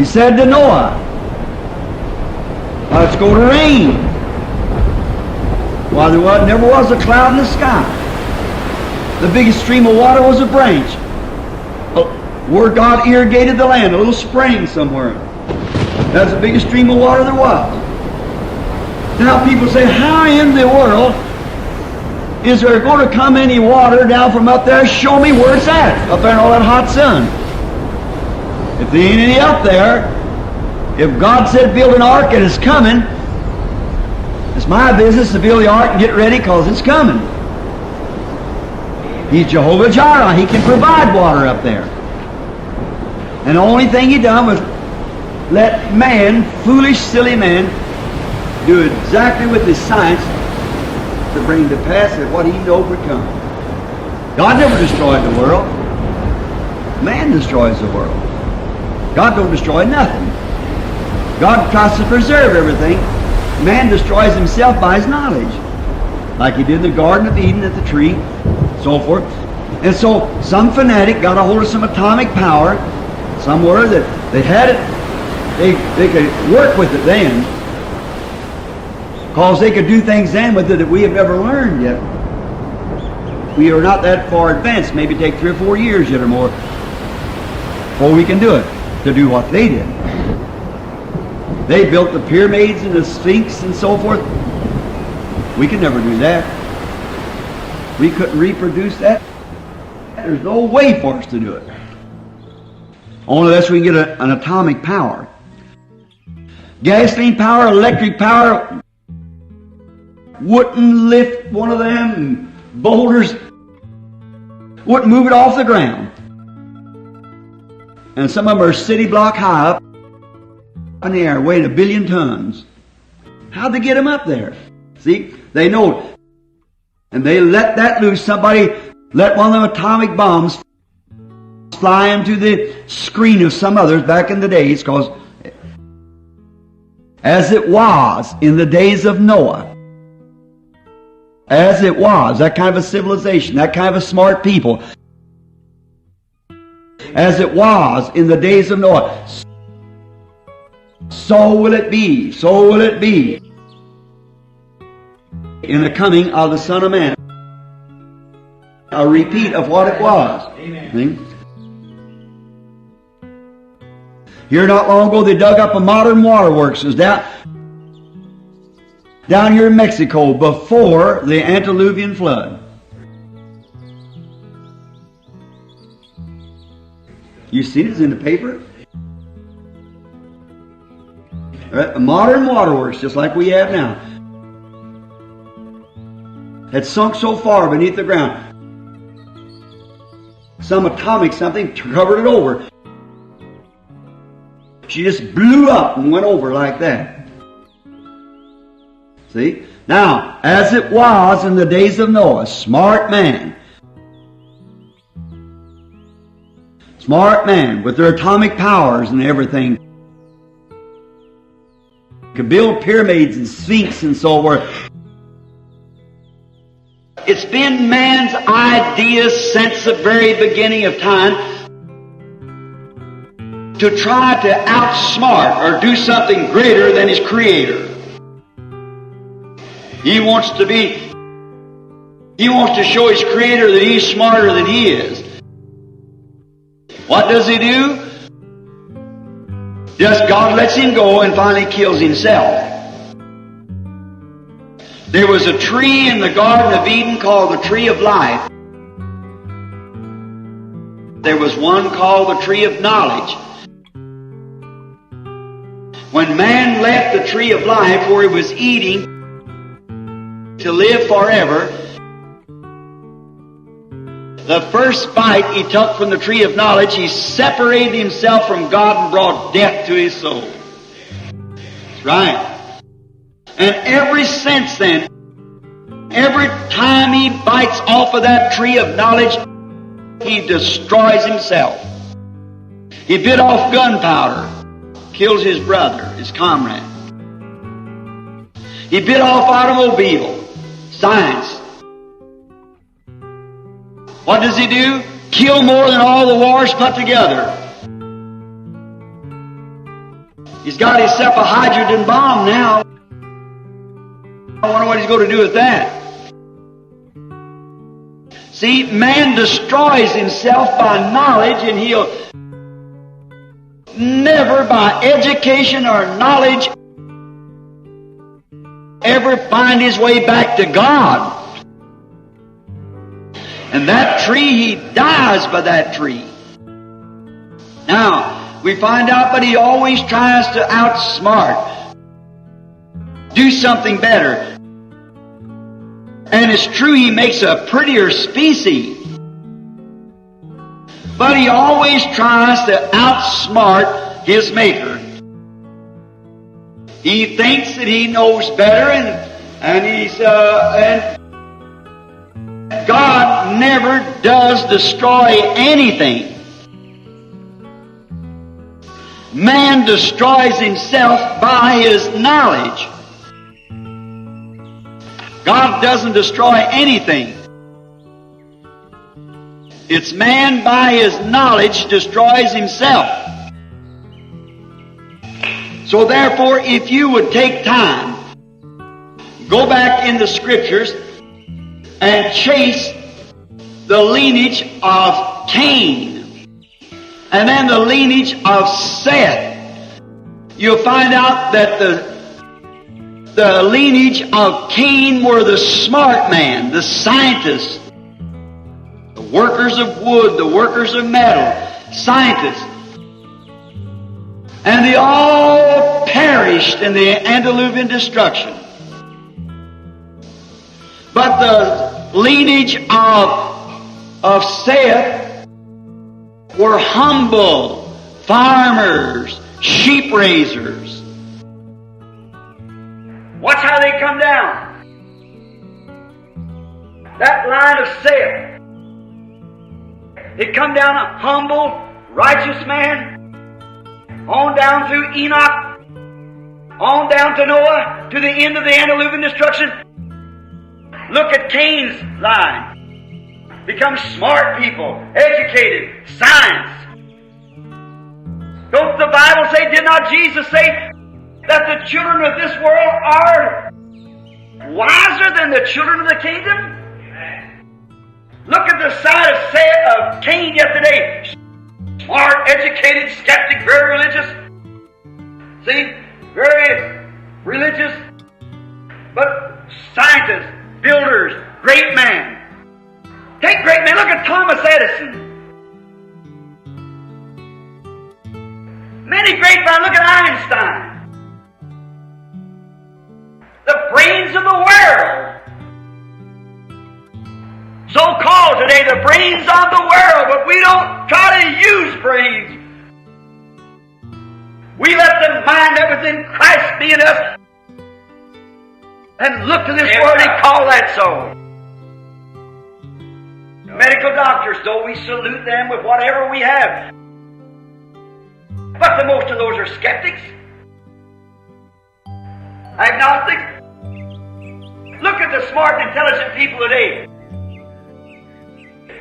He said to Noah, it's going to rain. Well, never was a cloud in the sky. The biggest stream of water was a branch. Where God irrigated the land, a little spring somewhere. That's the biggest stream of water there was. Now people say, how in the world is there going to come any water down from up there? Show me where it's at, up there in all that hot sun. If there ain't any up there, if God said build an ark and it's coming, it's my business to build the ark and get ready because it's coming. He's Jehovah Jireh. He can provide water up there. And the only thing he done was let man, foolish, silly man, do exactly with his science to bring to pass that what he knew would come. God never destroyed the world. Man destroys the world. God don't destroy nothing. God tries to preserve everything. Man destroys himself by his knowledge. Like he did in the Garden of Eden at the tree, so forth. And so some fanatic got a hold of some atomic power somewhere that they had it, they could work with it then. Because they could do things then with it that we have never learned yet. We are not that far advanced. Maybe take 3 or 4 years yet or more before we can do it, to do what they did. They built the pyramids and the Sphinx and so forth. We could never do that. We couldn't reproduce that. There's no way for us to do it. Only unless we can get an atomic power. Gasoline power, electric power wouldn't lift one of them boulders, wouldn't move it off the ground. And some of them are city block high up in the air, weighing 1 billion tons. How'd they get them up there? See, they know. And they let that loose. Somebody let one of them atomic bombs fly into the screen of some others back in the days, because as it was in the days of Noah, as it was, that kind of a civilization, that kind of a smart people, as it was in the days of Noah, so will it be, so will it be in the coming of the Son of Man. A repeat of what it was. Amen. Here not long ago they dug up a modern waterworks. It was down here in Mexico before the antediluvian flood. You seen it? It's in the paper. Right? A modern waterworks just like we have now had sunk so far beneath the ground. Some atomic something covered it over. She just blew up and went over like that. See? Now, as it was in the days of Noah, smart man with their atomic powers and everything could build pyramids and sphinx and so forth. It's been man's idea since the very beginning of time to try to outsmart or do something greater than his Creator. He wants to show his Creator that he's smarter than he is. What does he do? Just God lets him go and finally kills himself. There was a tree in the Garden of Eden called the tree of life. There was one called the tree of knowledge. When man left the tree of life where he was eating to live forever, the first bite he took from the tree of knowledge, he separated himself from God and brought death to his soul. That's right. And ever since then, every time he bites off of that tree of knowledge, he destroys himself. He bit off gunpowder, kills his brother, his comrade. He bit off automobile, science. What does he do? Kill more than all the wars put together. He's got himself a hydrogen bomb now. I wonder what he's going to do with that. See, man destroys himself by knowledge, and he'll never by education or knowledge ever find his way back to God. And that tree, he dies by that tree. Now, we find out, but he always tries to outsmart, do something better. And it's true, he makes a prettier species. But he always tries to outsmart his maker. He thinks that he knows better, and God never does destroy anything. Man destroys himself by his knowledge. God doesn't destroy anything. It's man by his knowledge destroys himself. So therefore, if you would take time, go back in the Scriptures and chase the lineage of Cain and then the lineage of Seth, you'll find out that the lineage of Cain were the smart man, the scientists, the workers of wood, the workers of metal, scientists. And they all perished in the antediluvian destruction. But the lineage of Seth were humble farmers, sheep raisers. Watch how they come down. That line of Seth, it come down a humble, righteous man, on down through Enoch, on down to Noah, to the end of the antediluvian destruction. Look at Cain's line. Become smart people, educated, science. Don't the Bible say, did not Jesus say that the children of this world are wiser than the children of the kingdom? Look at the side of Cain yesterday. Smart, educated, skeptic, very religious. See? Very religious. But scientists, builders, great man. Take great men. Look at Thomas Edison. Many great men. Look at Einstein. The brains of the world. So-called today, the brains of the world, but we don't try to use brains. We let the mind that was in Christ be in us and look to this world and call that so. Medical doctors, though, we salute them with whatever we have. But the most of those are skeptics, agnostics. Look at the smart and intelligent people today.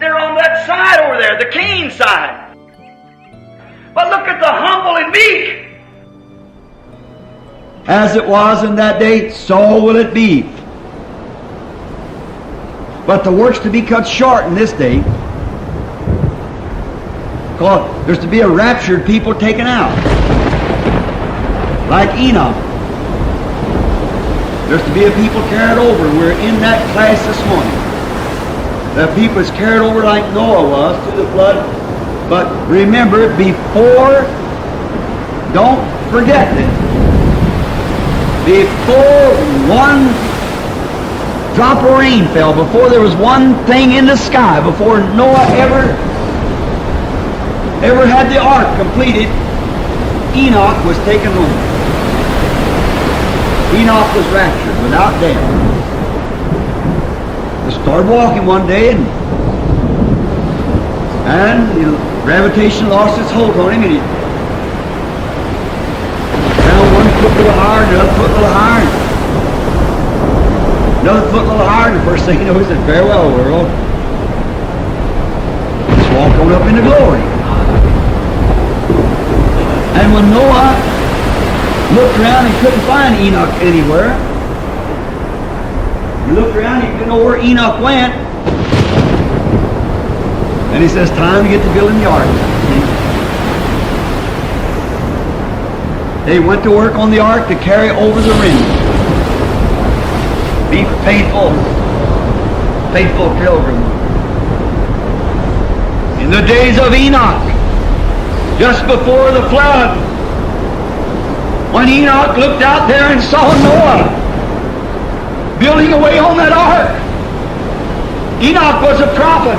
They're on that side over there, the Cain side. But look at the humble and meek. As it was in that day, so will it be. But the work's to be cut short in this day. Because there's to be a raptured people taken out. Like Enoch. There's to be a people carried over. We're in that class this morning. The people is carried over like Noah was through the flood. But remember, before, don't forget this, before one drop of rain fell, before there was one thing in the sky, before Noah ever had the ark completed, Enoch was taken home. Enoch was raptured without death. He started walking one day, and the gravitation lost its hold on him, and he found one foot a little higher, another foot a little higher, another foot a little higher, and the first thing you know, he said, farewell, world. Just walk on up into glory. And when Noah Looked around, he couldn't find Enoch anywhere. He looked around, he didn't know where Enoch went. And he says, time to get to building the ark. They went to work on the ark to carry over the rim. Be faithful, faithful pilgrim. In the days of Enoch, just before the flood, when Enoch looked out there and saw Noah building away on that ark, Enoch was a prophet.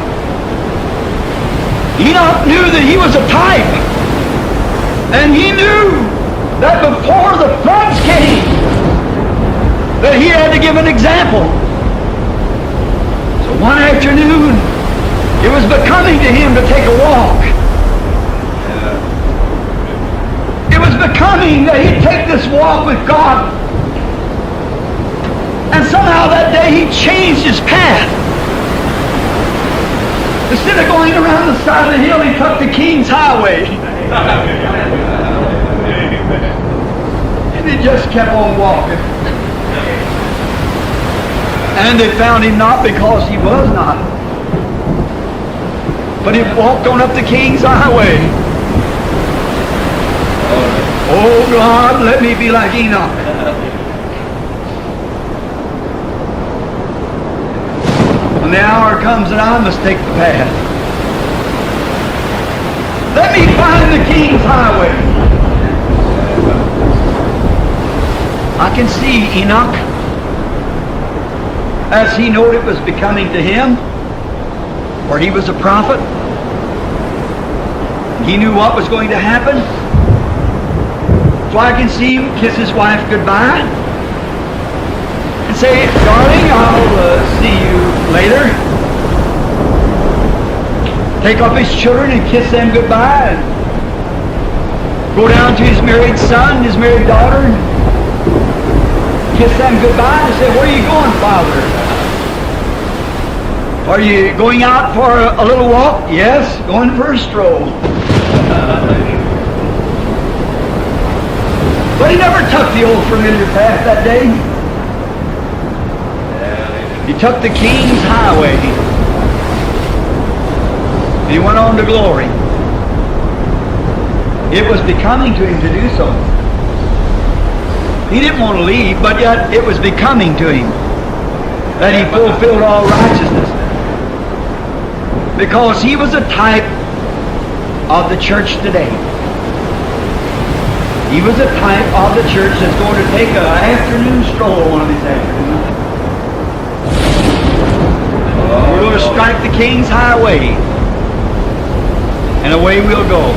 Enoch knew that he was a type. And he knew that before the floods came, that he had to give an example. So one afternoon, it was becoming to him to take a walk. It was becoming that he'd take this walk with God. And somehow that day he changed his path. Instead of going around the side of the hill, he took the King's Highway. And he just kept on walking. And they found him not because he was not, but he walked on up the King's Highway. Oh God, let me be like Enoch. When the hour comes that I must take the path, let me find the King's Highway. I can see Enoch, as he knew it was becoming to him, for he was a prophet. He knew what was going to happen. So I can see him kiss his wife goodbye and say, darling, I'll see you later. Take up his children and kiss them goodbye. And go down to his married son, his married daughter, and kiss them goodbye and say, where are you going, Father? Are you going out for a little walk? Yes, going for a stroll. But he never took the old familiar path that day. He took the King's Highway. And he went on to glory. It was becoming to him to do so. He didn't want to leave, but yet it was becoming to him that he fulfilled all righteousness. Because he was a type of the church today. He was a type of the church that's going to take an afternoon stroll one of these afternoons. We're going to strike the King's Highway, and away we'll go.